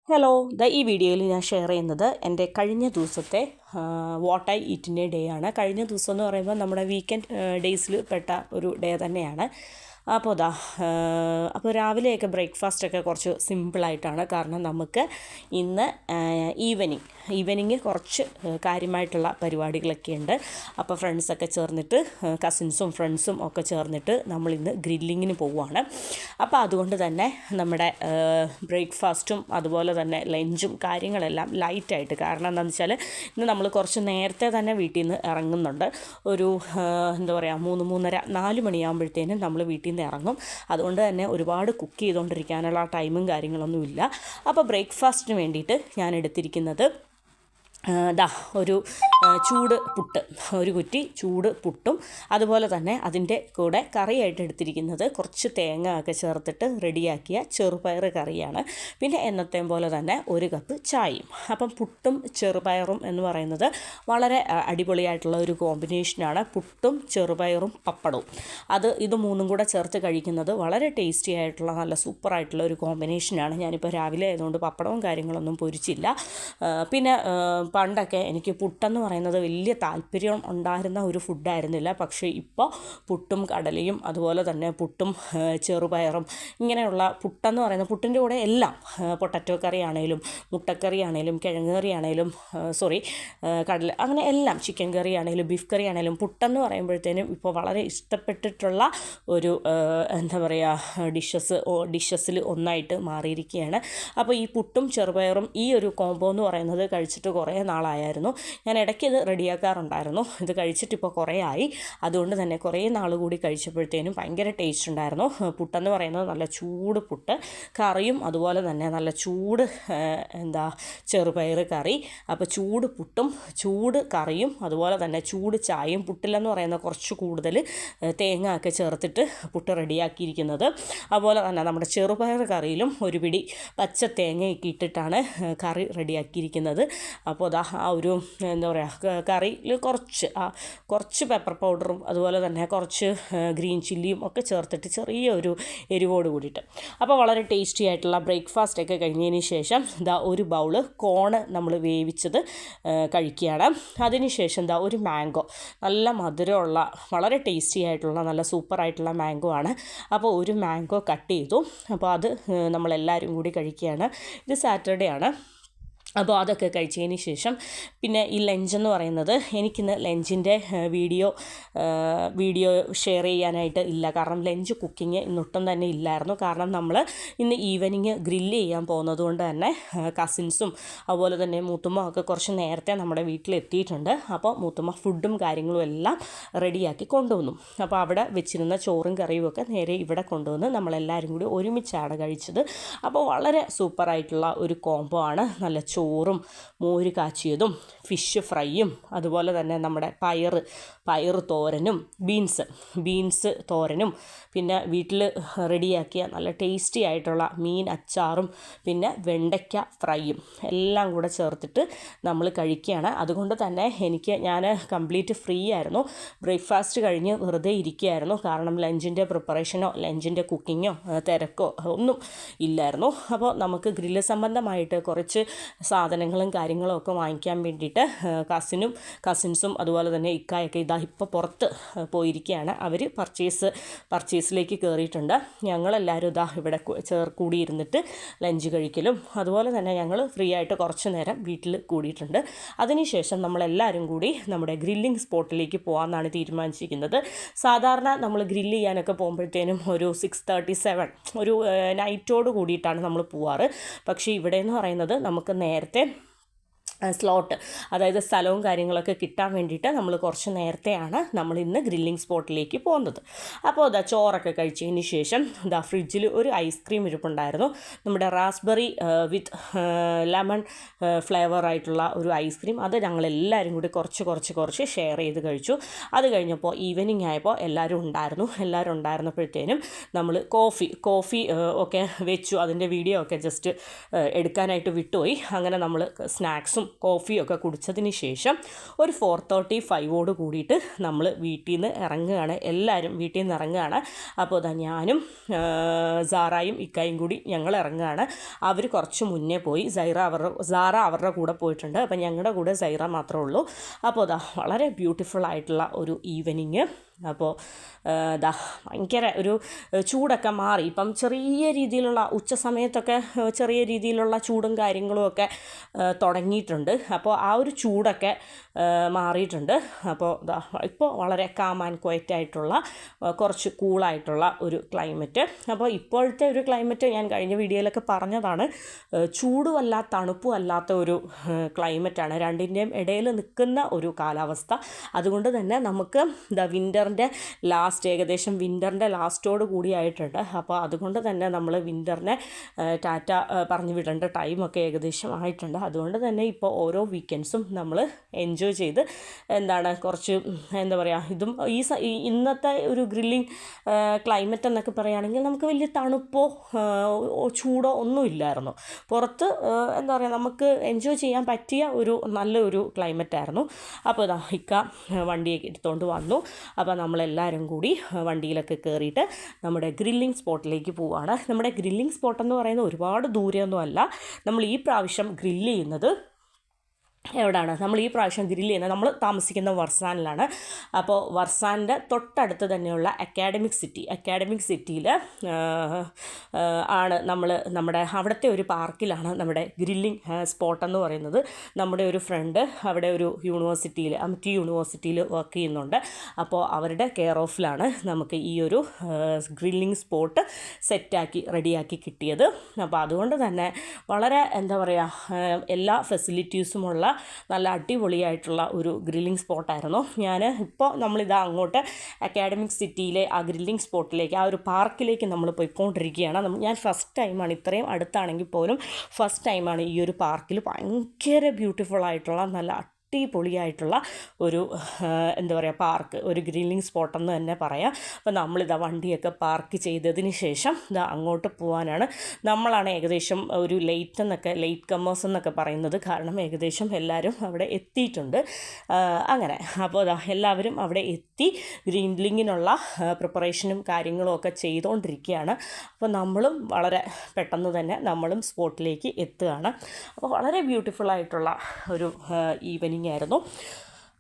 Hello, ഈ വീഡിയോയിൽ ഞാൻ ഷെയർ ചെയ്യുന്നത് എൻ്റെ കഴിഞ്ഞ ദിവസത്തെ വാട്ട് ഐ ഈറ്റിൻ്റെ ഡേ ആണ്. കഴിഞ്ഞ ദിവസം എന്ന് പറയുമ്പോൾ നമ്മുടെ വീക്കെൻഡ് ഡേയ്സിൽ പെട്ട ഒരു ഡേ തന്നെയാണ്. അപ്പോൾ രാവിലെയൊക്കെ ബ്രേക്ക്ഫാസ്റ്റൊക്കെ കുറച്ച് സിമ്പിളായിട്ടാണ്. കാരണം നമുക്ക് ഇന്ന് ഈവനിങ് കുറച്ച് കാര്യമായിട്ടുള്ള പരിപാടികളൊക്കെ ഉണ്ട്. അപ്പോൾ ഫ്രണ്ട്സൊക്കെ ചേർന്നിട്ട് കസിൻസും ഫ്രണ്ട്സും ഒക്കെ ചേർന്നിട്ട് നമ്മളിന്ന് ഗ്രില്ലിങ്ങിന് പോവുകയാണ്. അപ്പോൾ അതുകൊണ്ട് തന്നെ നമ്മുടെ ബ്രേക്ക്ഫാസ്റ്റും അതുപോലെ തന്നെ ലഞ്ചും കാര്യങ്ങളെല്ലാം ലൈറ്റായിട്ട്, കാരണം എന്താണെന്ന് വെച്ചാൽ ഇന്ന് നമ്മൾ കുറച്ച് നേരത്തെ തന്നെ വീട്ടിൽ നിന്ന് ഇറങ്ങുന്നുണ്ട്. ഒരു 3:30-4 മണിയാകുമ്പോഴത്തേനും നമ്മൾ വീട്ടിൽ നിന്ന് ഇറങ്ങും. അതുകൊണ്ട് തന്നെ ഒരുപാട് കുക്ക് ചെയ്തുകൊണ്ടിരിക്കാനുള്ള ടൈമും കാര്യങ്ങളൊന്നുമില്ല. അപ്പോൾ ബ്രേക്ക്ഫാസ്റ്റിന് വേണ്ടിയിട്ട് ഞാൻ എടുത്തിരിക്കുന്നത് ഒരു ചൂട് പുട്ട്, ഒരു കുറ്റി ചൂട് പുട്ടും അതുപോലെ തന്നെ അതിൻ്റെ കൂടെ കറിയായിട്ട് എടുത്തിരിക്കുന്നത് കുറച്ച് തേങ്ങ ഒക്കെ ചേർത്തിട്ട് റെഡിയാക്കിയ ചെറുപയർ കറിയാണ്. പിന്നെ എന്നത്തെയും പോലെ തന്നെ 1 കപ്പ് ചായയും. അപ്പം പുട്ടും ചെറുപയറും എന്ന് പറയുന്നത് വളരെ അടിപൊളിയായിട്ടുള്ള ഒരു കോമ്പിനേഷനാണ്. പുട്ടും ചെറുപയറും പപ്പടവും ഇത് മൂന്നും കൂടെ ചേർത്ത് കഴിക്കുന്നത് വളരെ ടേസ്റ്റി ആയിട്ടുള്ള നല്ല സൂപ്പറായിട്ടുള്ള ഒരു കോമ്പിനേഷനാണ്. ഞാനിപ്പോൾ രാവിലെ ആയതുകൊണ്ട് പപ്പടവും കാര്യങ്ങളൊന്നും പൊരിച്ചില്ല. പിന്നെ പണ്ടൊക്കെ എനിക്ക് പുട്ടെന്ന് പറയുന്നത് വലിയ താല്പര്യം ഉണ്ടായിരുന്ന ഒരു ഫുഡായിരുന്നില്ല. പക്ഷേ ഇപ്പോൾ പുട്ടും കടലയും അതുപോലെ തന്നെ പുട്ടും ചെറുപയറും ഇങ്ങനെയുള്ള പുട്ടെന്ന് പറയുന്നത് പുട്ടിൻ്റെ കൂടെ എല്ലാം പൊട്ടറ്റോ കറി ആണെങ്കിലും മുട്ടക്കറി ആണെങ്കിലും കിഴങ്ങ് കറി ആണെങ്കിലും കടല അങ്ങനെ എല്ലാം, ചിക്കൻ കറി ആണെങ്കിലും ബീഫ് കറി ആണെങ്കിലും പുട്ടെന്ന് പറയുമ്പോഴത്തേനും ഇപ്പോൾ വളരെ ഇഷ്ടപ്പെട്ടിട്ടുള്ള ഒരു ഡിഷസിൽ ഒന്നായിട്ട് മാറിയിരിക്കുകയാണ്. അപ്പോൾ ഈ പുട്ടും ചെറുപയറും ഈ ഒരു കോംബോ എന്ന് പറയുന്നത് കഴിച്ചിട്ട് കുറേ നാളായിരുന്നു. ഞാൻ ഇടയ്ക്ക് ഇത് റെഡിയാക്കാറുണ്ടായിരുന്നു. ഇത് കഴിച്ചിട്ടിപ്പോൾ കുറേ ആയി. അതുകൊണ്ട് തന്നെ കുറേ നാൾ കൂടി കഴിച്ചപ്പോഴത്തേനും ഭയങ്കര ടേസ്റ്റ് ഉണ്ടായിരുന്നു. പുട്ടെന്ന് പറയുന്നത് നല്ല ചൂട് പുട്ട്, കറിയും അതുപോലെ തന്നെ നല്ല ചൂട് ചെറുപയർ കറി. അപ്പോൾ ചൂട് പുട്ടും ചൂട് കറിയും അതുപോലെ തന്നെ ചൂട് ചായയും. പുട്ടിലെന്ന് പറയുന്നത് കുറച്ച് കൂടുതൽ തേങ്ങ ഒക്കെ ചേർത്തിട്ട് പുട്ട് റെഡിയാക്കിയിരിക്കുന്നത്. അതുപോലെ തന്നെ നമ്മുടെ ചെറുപയർ കറിയിലും ഒരു പിടി പച്ച തേങ്ങയൊക്കെ ഇട്ടിട്ടാണ് കറി റെഡിയാക്കിയിരിക്കുന്നത്. അപ്പോൾ ആ ഒരു കറിയിൽ കുറച്ച് പെപ്പർ പൗഡറും അതുപോലെ തന്നെ കുറച്ച് ഗ്രീൻ ചില്ലിയും ഒക്കെ ചേർത്തിട്ട് ചെറിയൊരു എരിവോട് കൂടിയിട്ട്. അപ്പോൾ വളരെ ടേസ്റ്റി ആയിട്ടുള്ള ബ്രേക്ക്ഫാസ്റ്റ് ഒക്കെ കഴിഞ്ഞതിന് ശേഷം ഒരു ബൗള് കോണ് നമ്മൾ വേവിച്ചത് കഴിക്കുകയാണ്. അതിനുശേഷം ഒരു മാംഗോ, നല്ല മധുരമുള്ള വളരെ ടേസ്റ്റി ആയിട്ടുള്ള നല്ല സൂപ്പറായിട്ടുള്ള മാംഗോ ആണ്. അപ്പോൾ ഒരു മാംഗോ കട്ട് ചെയ്തു. അപ്പോൾ അത് നമ്മളെല്ലാവരും കൂടി കഴിക്കുകയാണ്. ഇത് സാറ്റർഡേ ആണ്. അപ്പോൾ അതൊക്കെ കഴിച്ചതിന് ശേഷം പിന്നെ ഈ ലഞ്ചെന്ന് പറയുന്നത് എനിക്കിന്ന് ലഞ്ചിൻ്റെ വീഡിയോ ഷെയർ ചെയ്യാനായിട്ട് ഇല്ല. കാരണം ലഞ്ച് കുക്കിങ് ഇന്നൊട്ടും തന്നെ ഇല്ലായിരുന്നു. കാരണം നമ്മൾ ഇന്ന് ഈവനിങ് ഗ്രില്ല് ചെയ്യാൻ പോകുന്നത് കൊണ്ട് തന്നെ കസിൻസും അതുപോലെ തന്നെ മൂത്തുമ്മ ഒക്കെ കുറച്ച് നേരത്തെ നമ്മുടെ വീട്ടിലെത്തിയിട്ടുണ്ട്. അപ്പോൾ മൂത്തുമ്മ ഫുഡും കാര്യങ്ങളും എല്ലാം റെഡിയാക്കി കൊണ്ടുവന്നു. അപ്പോൾ അവിടെ വെച്ചിരുന്ന ചോറും കറിയും ഒക്കെ നേരെ ഇവിടെ കൊണ്ടുവന്ന് നമ്മളെല്ലാവരും കൂടി ഒരുമിച്ചാണ് കഴിച്ചത്. അപ്പോൾ വളരെ സൂപ്പറായിട്ടുള്ള ഒരു കോംബോ ആണ്. നല്ല ചോറും മോര് കാച്ചിയതും ഫിഷ് ഫ്രൈയും അതുപോലെ തന്നെ നമ്മുടെ പയർ തോരനും ബീൻസ് തോരനും പിന്നെ വീട്ടിൽ റെഡിയാക്കിയ നല്ല ടേസ്റ്റി ആയിട്ടുള്ള മീൻ അച്ചാറും പിന്നെ വെണ്ടയ്ക്ക ഫ്രൈയും എല്ലാം കൂടെ ചേർത്തിട്ട് നമ്മൾ കഴിക്കുകയാണ്. അതുകൊണ്ട് തന്നെ ഞാൻ കംപ്ലീറ്റ് ഫ്രീ ആയിരുന്നു. ബ്രേക്ക്ഫാസ്റ്റ് കഴിഞ്ഞ് വെറുതെ ഇരിക്കുകയായിരുന്നു. കാരണം ലഞ്ചിൻ്റെ പ്രിപ്പറേഷനോ ലഞ്ചിൻ്റെ കുക്കിങ്ങോ തിരക്കോ ഒന്നും ഇല്ലായിരുന്നു. അപ്പോൾ നമുക്ക് ഗ്രില്ല് സംബന്ധമായിട്ട് കുറച്ച് സാധനങ്ങളും കാര്യങ്ങളും ഒക്കെ വാങ്ങിക്കാൻ വേണ്ടിയിട്ട് കസിൻസും അതുപോലെ തന്നെ ഇക്കായൊക്കെ ഇപ്പോൾ പുറത്ത് പോയിരിക്കുകയാണ്. അവർ പർച്ചേസിലേക്ക് കയറിയിട്ടുണ്ട്. ഞങ്ങളെല്ലാവരും ഇവിടെ കൂടിയിരുന്നിട്ട് ലഞ്ച് കഴിക്കലും അതുപോലെ തന്നെ ഞങ്ങൾ ഫ്രീ ആയിട്ട് കുറച്ച് നേരം വീട്ടിൽ കൂടിയിട്ടുണ്ട്. അതിനുശേഷം നമ്മളെല്ലാവരും കൂടി നമ്മുടെ ഗ്രില്ലിംഗ് സ്പോട്ടിലേക്ക് പോകാമെന്നാണ് തീരുമാനിച്ചിരിക്കുന്നത്. സാധാരണ നമ്മൾ ഗ്രില്ല് ചെയ്യാനൊക്കെ പോകുമ്പോഴത്തേനും ഒരു 6:37 ഒരു നൈറ്റോട് കൂടിയിട്ടാണ് നമ്മൾ പോവാറ്. പക്ഷേ ഇവിടെ എന്ന് പറയുന്നത് നമുക്ക് നേരത്തെ സ്ലോട്ട്, അതായത് സ്ഥലവും കാര്യങ്ങളൊക്കെ കിട്ടാൻ വേണ്ടിയിട്ട് നമ്മൾ കുറച്ച് നേരത്തെയാണ് നമ്മൾ ഇന്ന് ഗ്രില്ലിംഗ് സ്പോട്ടിലേക്ക് പോകുന്നത്. അപ്പോൾ ചോറൊക്കെ കഴിച്ചതിന് ശേഷം ഫ്രിഡ്ജിൽ ഒരു ഐസ്ക്രീം ഇരിപ്പുണ്ടായിരുന്നു. നമ്മുടെ റാസ്ബെറി വിത്ത് ലെമൺ ഫ്ലേവറായിട്ടുള്ള ഒരു ഐസ്ക്രീം. അത് ഞങ്ങളെല്ലാവരും കൂടി കുറച്ച് ഷെയർ ചെയ്ത് കഴിച്ചു. അത് കഴിഞ്ഞപ്പോൾ ഈവനിങ് ആയപ്പോൾ എല്ലാവരും ഉണ്ടായിരുന്നപ്പോഴത്തേനും നമ്മൾ കോഫി ഒക്കെ വെച്ചു. അതിൻ്റെ വീഡിയോ ഒക്കെ ജസ്റ്റ് എടുക്കാനായിട്ട് വിട്ടുപോയി. അങ്ങനെ നമ്മൾ സ്നാക്സും കോഫിയും ഒക്കെ കുടിച്ചതിന് ശേഷം ഒരു 4:35 കൂടിയിട്ട് നമ്മൾ വീട്ടിൽ നിന്ന് ഇറങ്ങുകയാണ്. എല്ലാവരും വീട്ടിൽ നിന്ന് ഇറങ്ങുകയാണ്. അപ്പോൾ ഞാനും സാറായും ഇക്കായും കൂടി ഞങ്ങൾ ഇറങ്ങുകയാണ്. അവർ കുറച്ച് മുന്നേ പോയി. സാറ അവരുടെ കൂടെ പോയിട്ടുണ്ട്. അപ്പോൾ ഞങ്ങളുടെ കൂടെ സൈറ മാത്രമേ ഉള്ളൂ. അപ്പോൾ വളരെ ബ്യൂട്ടിഫുൾ ആയിട്ടുള്ള ഒരു ഈവനിങ്. അപ്പോൾ ഭയങ്കര ഒരു ചൂടൊക്കെ മാറി. ഇപ്പം ചെറിയ രീതിയിലുള്ള ഉച്ച സമയത്തൊക്കെ ചെറിയ രീതിയിലുള്ള ചൂടും കാര്യങ്ങളും ഒക്കെ തുടങ്ങിയിട്ടുണ്ട്. അപ്പോൾ ആ ഒരു ചൂടൊക്കെ മാറിയിട്ടുണ്ട്. അപ്പോൾ ഇപ്പോൾ വളരെ കാം ആൻഡ് ക്വയറ്റ് ആയിട്ടുള്ള കുറച്ച് കൂളായിട്ടുള്ള ഒരു ക്ലൈമറ്റ്. അപ്പോൾ ഇപ്പോഴത്തെ ഒരു ക്ലൈമറ്റ് ഞാൻ കഴിഞ്ഞ വീഡിയോയിലൊക്കെ പറഞ്ഞതാണ്, ചൂടുമല്ല തണുപ്പും അല്ലാത്ത ഒരു ക്ലൈമറ്റാണ്. രണ്ടിൻ്റെയും ഇടയിൽ നിൽക്കുന്ന ഒരു കാലാവസ്ഥ. അതുകൊണ്ട് തന്നെ നമുക്ക് ഏകദേശം വിൻ്ററിൻ്റെ ലാസ്റ്റോട് കൂടിയായിട്ടുണ്ട്. അപ്പോൾ അതുകൊണ്ട് തന്നെ നമ്മൾ വിൻ്ററിനെ ടാറ്റ പറഞ്ഞു വിടേണ്ട ടൈമൊക്കെ ഏകദേശം ആയിട്ടുണ്ട്. അതുകൊണ്ട് തന്നെ ഇപ്പോൾ ഓരോ വീക്കെൻഡ്സും നമ്മൾ എൻജോയ് ചെയ്ത് കുറച്ച് ഇതും ഇന്നത്തെ ഒരു ഗ്രില്ലിങ് ക്ലൈമറ്റ് എന്നൊക്കെ പറയുകയാണെങ്കിൽ നമുക്ക് വലിയ തണുപ്പോ ചൂടോ ഒന്നുമില്ലായിരുന്നു. പുറത്ത് നമുക്ക് എൻജോയ് ചെയ്യാൻ പറ്റിയ ഒരു നല്ലൊരു ക്ലൈമറ്റായിരുന്നു. അപ്പോൾ ഇക്ക വണ്ടിയൊക്കെ എടുത്തുകൊണ്ട് വന്നു. അപ്പോൾ നമ്മളെല്ലാവരും കൂടി വണ്ടിയിലൊക്കെ കയറിയിട്ട് നമ്മുടെ ഗ്രില്ലിംഗ് സ്പോട്ടിലേക്ക് പോവുകയാണ്. നമ്മുടെ ഗ്രില്ലിംഗ് സ്പോട്ടെന്ന് പറയുന്നത് ഒരുപാട് ദൂരെയൊന്നും അല്ല. നമ്മൾ ഈ പ്രാവശ്യം ഗ്രില്ല് ചെയ്യുന്നത് എവിടെയാണ്? നമ്മൾ ഈ പ്രാവശ്യം ഗ്രില്ല് ചെയ്യുന്നത് നമ്മൾ താമസിക്കുന്ന വർസാനിലാണ്. അപ്പോൾ വർസാൻ്റെ തൊട്ടടുത്ത് തന്നെയുള്ള അക്കാഡമിക് സിറ്റിയിൽ ആണ് നമ്മുടെ അവിടുത്തെ ഒരു പാർക്കിലാണ് നമ്മുടെ ഗ്രില്ലിംഗ് സ്പോട്ടെന്ന് പറയുന്നത്. നമ്മുടെ ഒരു ഫ്രണ്ട് അവിടെ ഒരു അമിറ്റി യൂണിവേഴ്സിറ്റിയിൽ വർക്ക് ചെയ്യുന്നുണ്ട്. അപ്പോൾ അവരുടെ കെയർ ഓഫിലാണ് നമുക്ക് ഈ ഒരു ഗ്രില്ലിംഗ് സ്പോട്ട് റെഡിയാക്കി കിട്ടിയത്. അപ്പോൾ അതുകൊണ്ട് തന്നെ വളരെ എല്ലാ ഫെസിലിറ്റീസുമുള്ള നല്ല അടിപൊളിയായിട്ടുള്ള ഒരു ഗ്രില്ലിംഗ് സ്പോട്ടായിരുന്നു. നമ്മളിതാ അങ്ങോട്ട് അക്കാഡമിക് സിറ്റിയിലെ ആ ഗ്രില്ലിംഗ് സ്പോട്ടിലേക്ക്, ആ ഒരു പാർക്കിലേക്ക് നമ്മൾ പോയിക്കൊണ്ടിരിക്കുകയാണ്. ഞാൻ ഫസ്റ്റ് ടൈമാണ്, ഇത്രയും അടുത്താണെങ്കിൽ പോലും ഫസ്റ്റ് ടൈമാണ് ഈ ഒരു പാർക്കിൽ ഭയങ്കര ബ്യൂട്ടിഫുൾ ആയിട്ടുള്ള നല്ല അടിപൊളിയായിട്ടുള്ള ഒരു പാർക്ക്, ഒരു ഗ്രില്ലിംഗ് സ്പോട്ടെന്ന് തന്നെ പറയാം. അപ്പോൾ നമ്മളിതാ വണ്ടിയൊക്കെ പാർക്ക് ചെയ്തതിന് ശേഷം അങ്ങോട്ട് പോകാനാണ്. നമ്മളാണ് ഏകദേശം ഒരു ലേറ്റ് കമ്മേഴ്സ് എന്നൊക്കെ പറയുന്നത്. കാരണം ഏകദേശം എല്ലാവരും അവിടെ എത്തിയിട്ടുണ്ട്. അങ്ങനെ അപ്പോൾ എല്ലാവരും അവിടെ എത്തി ഗ്രില്ലിങ്ങിനുള്ള പ്രിപ്പറേഷനും കാര്യങ്ങളും ഒക്കെ ചെയ്തുകൊണ്ടിരിക്കുകയാണ്. അപ്പോൾ നമ്മളും വളരെ പെട്ടെന്ന് തന്നെ നമ്മളും സ്പോട്ടിലേക്ക് എത്തുകയാണ്. അപ്പോൾ വളരെ ബ്യൂട്ടിഫുൾ ആയിട്ടുള്ള ഒരു ഈവനിങ് ആയിരുന്നു.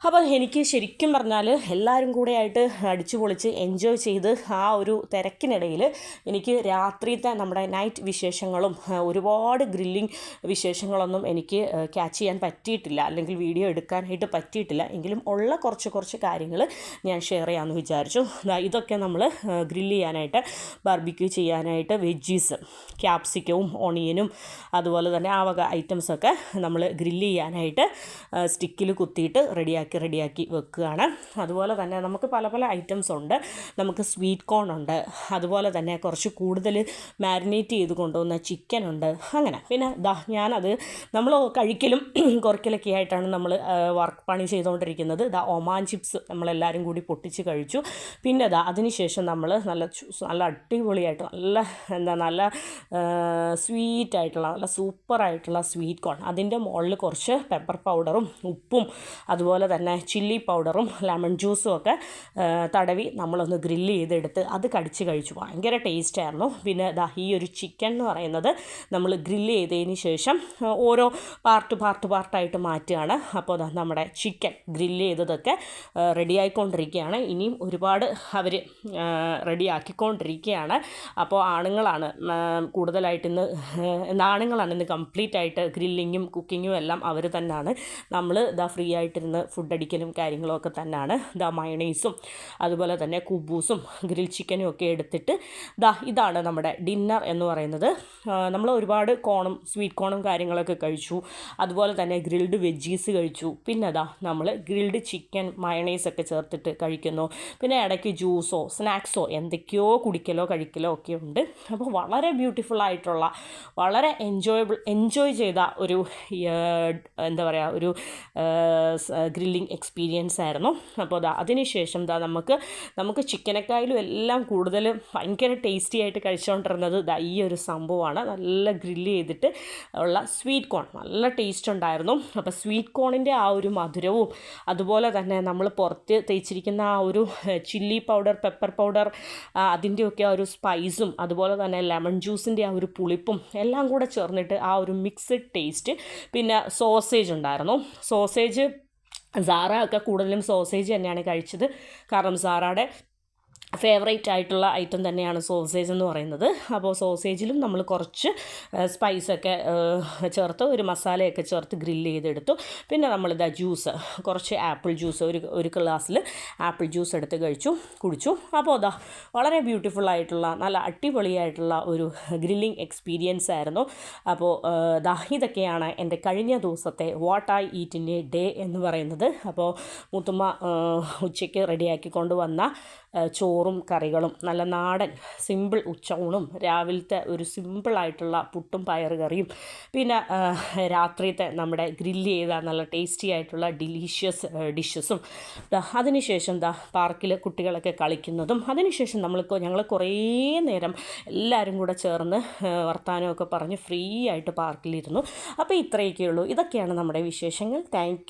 അപ്പോൾ എനിക്ക് ശരിക്കും പറഞ്ഞാൽ എല്ലാവരും കൂടെ ആയിട്ട് അടിച്ചു പൊളിച്ച് എൻജോയ് ചെയ്ത് ആ ഒരു തിരക്കിനിടയിൽ എനിക്ക് രാത്രിത്തെ നമ്മുടെ നൈറ്റ് വിശേഷങ്ങളും ഒരുപാട് ഗ്രില്ലിംഗ് വിശേഷങ്ങളൊന്നും എനിക്ക് ക്യാച്ച് ചെയ്യാൻ പറ്റിയിട്ടില്ല, അല്ലെങ്കിൽ വീഡിയോ എടുക്കാനായിട്ട് പറ്റിയിട്ടില്ല. എങ്കിലും ഉള്ള കുറച്ച് കാര്യങ്ങൾ ഞാൻ ഷെയർ ചെയ്യാമെന്ന് വിചാരിച്ചു. ഇതൊക്കെ നമ്മൾ ഗ്രില്ല് ചെയ്യാനായിട്ട്, ബാർബിക്യൂ ചെയ്യാനായിട്ട് വെജീസ്, ക്യാപ്സിക്കവും ഓണിയനും അതുപോലെ തന്നെ ആ വക ഐറ്റംസൊക്കെ നമ്മൾ ഗ്രില്ല് ചെയ്യാനായിട്ട് സ്റ്റിക്കിൽ കുത്തിയിട്ട് റെഡിയാക്കി വെക്കുകയാണ്. അതുപോലെ തന്നെ നമുക്ക് പല ഐറ്റംസ് ഉണ്ട്. നമുക്ക് സ്വീറ്റ് കോൺ ഉണ്ട്, അതുപോലെ തന്നെ കുറച്ച് കൂടുതൽ മാരിനേറ്റ് ചെയ്ത് കൊണ്ടുവന്ന ചിക്കൻ ഉണ്ട്. അങ്ങനെ പിന്നെ ഞാനത് നമ്മൾ കഴിക്കലും കുറയ്ക്കലൊക്കെ ആയിട്ടാണ് നമ്മൾ വർക്ക് പണി ചെയ്തുകൊണ്ടിരിക്കുന്നത്. ഒമാൻ ചിപ്സ് നമ്മളെല്ലാവരും കൂടി പൊട്ടിച്ച് കഴിച്ചു. പിന്നെ അതിനുശേഷം നമ്മൾ നല്ല അടിപൊളിയായിട്ട് നല്ല സ്വീറ്റായിട്ടുള്ള നല്ല സൂപ്പറായിട്ടുള്ള സ്വീറ്റ് കോൺ, അതിൻ്റെ മുകളിൽ കുറച്ച് പെപ്പർ പൗഡറും ഉപ്പും അതുപോലെ തന്നെ ചില്ലി പൗഡറും ലെമൺ ജ്യൂസും ഒക്കെ തടവി നമ്മളൊന്ന് ഗ്രില്ല് ചെയ്തെടുത്ത് അത് കടിച്ച് കഴിച്ചു. ഭയങ്കര ടേസ്റ്റായിരുന്നു. പിന്നെ ഈ ഒരു ചിക്കൻ എന്ന് പറയുന്നത് നമ്മൾ ഗ്രില്ല് ചെയ്തതിന് ശേഷം ഓരോ പാർട്ടായിട്ട് മാറ്റുകയാണ്. അപ്പോൾ നമ്മുടെ ചിക്കൻ ഗ്രില്ല് ചെയ്തതൊക്കെ റെഡിയായിക്കൊണ്ടിരിക്കുകയാണ്. ഇനിയും ഒരുപാട് അവർ റെഡിയാക്കിക്കൊണ്ടിരിക്കുകയാണ്. അപ്പോൾ ആണുങ്ങളാണ് കൂടുതലായിട്ട് ഇന്ന് കംപ്ലീറ്റ് ആയിട്ട് ഗ്രില്ലിങ്ങും കുക്കിങ്ങും എല്ലാം അവർ തന്നെയാണ്. നമ്മൾ ഫ്രീ ആയിട്ടിരുന്ന് ഫുഡ് അടിക്കലും കാര്യങ്ങളും ഒക്കെ തന്നെയാണ്. മയണൈസും അതുപോലെ തന്നെ കുബൂസും ഗ്രിൽ ചിക്കനും ഒക്കെ എടുത്തിട്ട് ഇതാണ് നമ്മുടെ ഡിന്നർ എന്ന് പറയുന്നത്. നമ്മൾ ഒരുപാട് സ്വീറ്റ് കോണും കാര്യങ്ങളൊക്കെ കഴിച്ചു. അതുപോലെ തന്നെ ഗ്രിൽഡ് വെജീസ് കഴിച്ചു. പിന്നെ നമ്മൾ ഗ്രിൽഡ് ചിക്കൻ മയണൈസൊക്കെ ചേർത്തിട്ട് കഴിക്കുന്നു. പിന്നെ ഇടയ്ക്ക് ജ്യൂസോ സ്നാക്സോ എന്തൊക്കെയോ കഴിക്കലോ ഒക്കെ ഉണ്ട്. അപ്പോൾ വളരെ ബ്യൂട്ടിഫുൾ ആയിട്ടുള്ള, വളരെ എൻജോയ് ചെയ്ത ഒരു ഒരു ഗ്രില്ലിംഗ് ഗ്രില്ലിംഗ് എക്സ്പീരിയൻസ് ആയിരുന്നു. അപ്പോൾ അതിനുശേഷം നമുക്ക് ചിക്കനക്കായാലും എല്ലാം കൂടുതൽ ഭയങ്കര ടേസ്റ്റി ആയിട്ട് കഴിച്ചുകൊണ്ടിരുന്നത് ഈ ഒരു സംഭവമാണ്. നല്ല ഗ്രില്ല് ചെയ്തിട്ട് ഉള്ള സ്വീറ്റ് കോൺ നല്ല ടേസ്റ്റ് ഉണ്ടായിരുന്നു. അപ്പോൾ സ്വീറ്റ് കോണിൻ്റെ ആ ഒരു മധുരവും അതുപോലെ തന്നെ നമ്മൾ പുറത്ത് തേച്ചിരിക്കുന്ന ആ ഒരു ചില്ലി പൗഡർ, പെപ്പർ പൗഡർ, അതിൻ്റെയൊക്കെ ആ ഒരു സ്പൈസും അതുപോലെ തന്നെ ലെമൺ ജ്യൂസിൻ്റെ ആ ഒരു പുളിപ്പും എല്ലാം കൂടെ ചേർന്നിട്ട് ആ ഒരു മിക്സഡ് ടേസ്റ്റ്. പിന്നെ സോസേജ് ഉണ്ടായിരുന്നു. സോസേജ് സാറ ഒക്കെ കൂടുതലും സോസേജ് തന്നെയാണ് കഴിച്ചത്. കാരണം സാറയുടെ ഫേവറേറ്റ് ആയിട്ടുള്ള ഐറ്റം തന്നെയാണ് സോസേജ് എന്ന് പറയുന്നത്. അപ്പോൾ സോസേജിലും നമ്മൾ കുറച്ച് സ്പൈസൊക്കെ ചേർത്ത് ഒരു മസാലയൊക്കെ ചേർത്ത് ഗ്രില്ല് ചെയ്തെടുത്തു. പിന്നെ നമ്മളിതാ ജ്യൂസ്, കുറച്ച് ആപ്പിൾ ജ്യൂസ്, ഒരു ഗ്ലാസ്സിൽ ആപ്പിൾ ജ്യൂസ് എടുത്ത് കുടിച്ചു. അപ്പോൾ വളരെ ബ്യൂട്ടിഫുൾ ആയിട്ടുള്ള നല്ല അടിപൊളിയായിട്ടുള്ള ഒരു ഗ്രില്ലിംഗ് എക്സ്പീരിയൻസ് ആയിരുന്നു. അപ്പോൾ ഇതൊക്കെയാണ് എൻ്റെ കഴിഞ്ഞ ദിവസത്തെ what I eat in A day എന്ന് പറയുന്നത്. അപ്പോൾ മുത്തുമ്മ ഉച്ചയ്ക്ക് റെഡിയാക്കി കൊണ്ടുവന്ന ചോറും കറികളും, നല്ല നാടൻ സിമ്പിൾ ഉച്ചയൂണും, രാവിലത്തെ ഒരു സിമ്പിളായിട്ടുള്ള പുട്ടും പയറുകറിയും, പിന്നെ രാത്രിയത്തെ നമ്മുടെ ഗ്രില്ല് ചെയ്ത നല്ല ടേസ്റ്റി ആയിട്ടുള്ള ഡിലീഷ്യസ് ഡിഷസും, അതിനുശേഷം പാർക്കിൽ കുട്ടികളൊക്കെ കളിക്കുന്നതും, അതിനുശേഷം ഞങ്ങൾ കുറേ നേരം എല്ലാവരും കൂടെ ചേർന്ന് വർത്തമാനമൊക്കെ പറഞ്ഞ് ഫ്രീ ആയിട്ട് പാർക്കിലിരുന്നു. അപ്പോൾ ഇത്രയൊക്കെയുള്ളൂ. ഇതൊക്കെയാണ് നമ്മുടെ വിശേഷങ്ങൾ. താങ്ക്